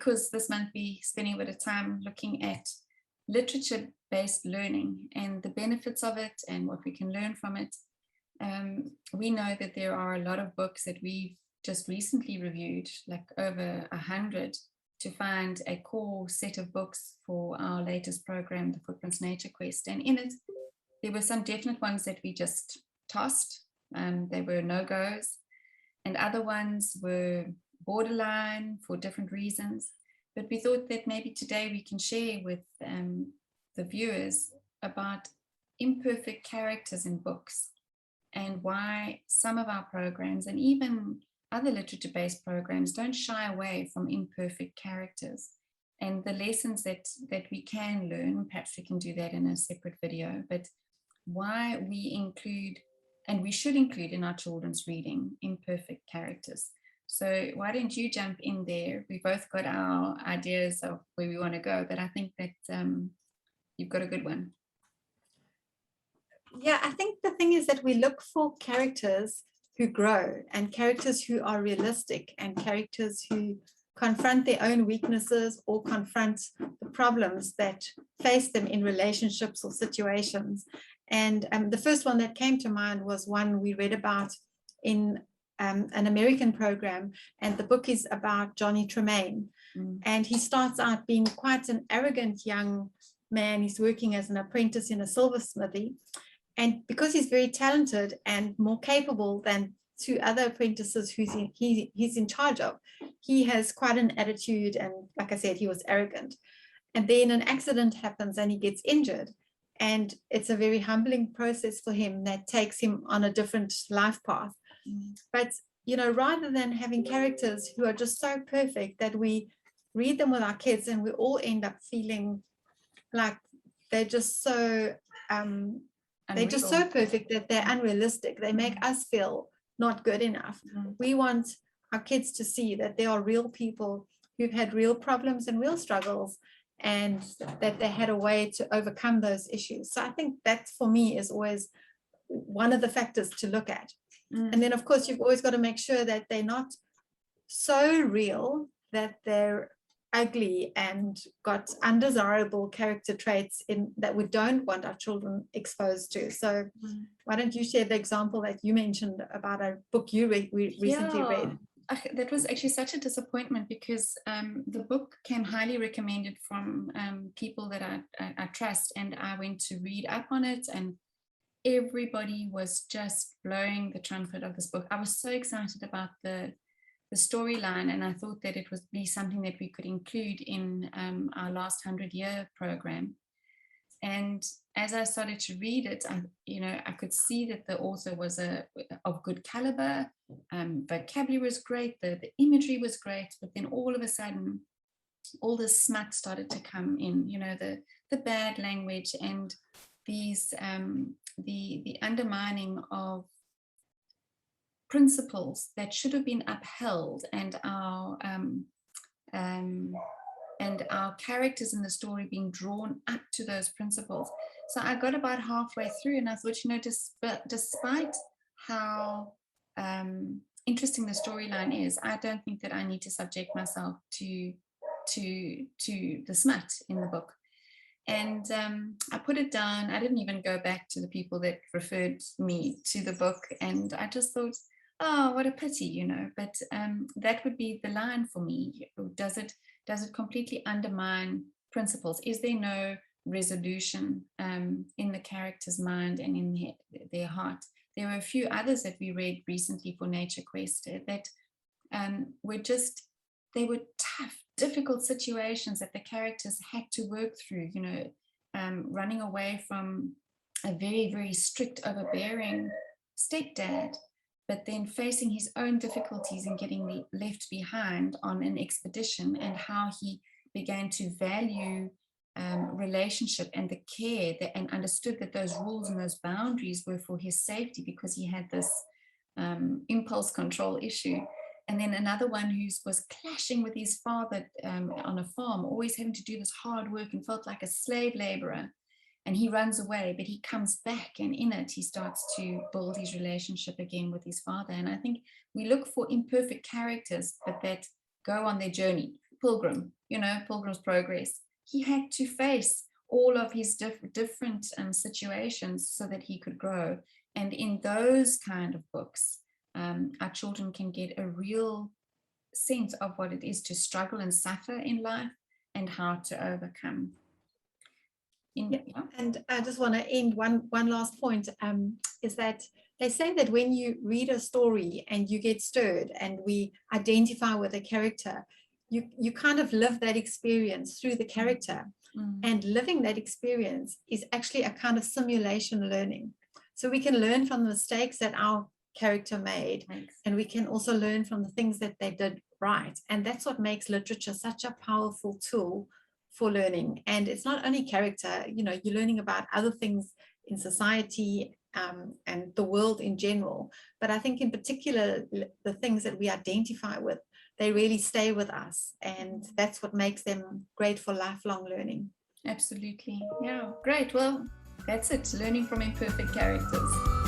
because this month we're spending a bit of time looking at literature-based learning and the benefits of it and what we can learn from it. We know that there are a lot of books that we've just recently reviewed, like over 100, to find a core set of books for our latest program, the Footprints Nature Quest. And in it, there were some definite ones that we just tossed. They were no-goes, and other ones were borderline for different reasons. But we thought that maybe today we can share with the viewers about imperfect characters in books and why some of our programs and even other literature-based programs don't shy away from imperfect characters and the lessons that we can learn. Perhaps we can do that in a separate video, but why we include, and we should include in our children's reading, imperfect characters. So why don't you jump in there? We both got our ideas of where we want to go, but I think that you've got a good one. Yeah, I think the thing is that we look for characters who grow and characters who are realistic and characters who confront their own weaknesses or confront the problems that face them in relationships or situations. And the first one that came to mind was one we read about in an American program, and the book is about Johnny Tremaine. And he starts out being quite an arrogant young man. He's working as an apprentice in a silversmithy. And because he's very talented and more capable than two other apprentices he's in charge of, he has quite an attitude. And like I said, he was arrogant. And then an accident happens and he gets injured. And it's a very humbling process for him that takes him on a different life path. But, you know, rather than having characters who are just so perfect that we read them with our kids and we all end up feeling like they're just so perfect that they're unrealistic. They make us feel not good enough. We want our kids to see that there are real people who've had real problems and real struggles, and that they had a way to overcome those issues. So I think that for me is always one of the factors to look at. And then of course you've always got to make sure that they're not so real that they're ugly and got undesirable character traits in that we don't want our children exposed to. So why don't you share the example that you mentioned about a book you recently read? That was actually such a disappointment because the book came highly recommended from people that I trust, and I went to read up on it, and everybody was just blowing the trumpet of this book. I was so excited about the storyline, and I thought that it would be something that we could include in our last 100-year program. And as I started to read it, I could see that the author was of good caliber. Vocabulary was great, the imagery was great, but then all of a sudden, all the smut started to come in. You know, the bad language and these the undermining of principles that should have been upheld, and our characters in the story being drawn up to those principles. So I got about halfway through and I thought, you know, despite how interesting the storyline is, I don't think that I need to subject myself to the smut in the book. And I put it down. I didn't even go back to the people that referred me to the book, and I just thought, oh, what a pity, you know. But that would be the line for me. Does it completely undermine principles? Is there no resolution in the character's mind and in their heart? There were a few others that we read recently for Nature Quest that they were tough, difficult situations that the characters had to work through, you know, running away from a very, very strict, overbearing stepdad, but then facing his own difficulties and getting left behind on an expedition, and how he began to value relationship and the care and understood that those rules and those boundaries were for his safety because he had this impulse control issue. And then another one who was clashing with his father on a farm, always having to do this hard work and felt like a slave laborer. And he runs away, but he comes back, and in it, he starts to build his relationship again with his father. And I think we look for imperfect characters, but that go on their journey. Pilgrim, Pilgrim's Progress. He had to face all of his different situations so that he could grow. And in those kind of books, our children can get a real sense of what it is to struggle and suffer in life and how to overcome. And I just want to end one last point, is that they say that when you read a story and you get stirred and we identify with a character, you kind of live that experience through the character. And living that experience is actually a kind of simulation learning. So we can learn from the mistakes that our character made, and we can also learn from the things that they did right. And that's what makes literature such a powerful tool for learning. And it's not only character, you're learning about other things in society and the world in general. But I think in particular, the things that we identify with, they really stay with us. And that's what makes them great for lifelong learning. Absolutely. Yeah, great. Well, that's it. Learning from imperfect characters.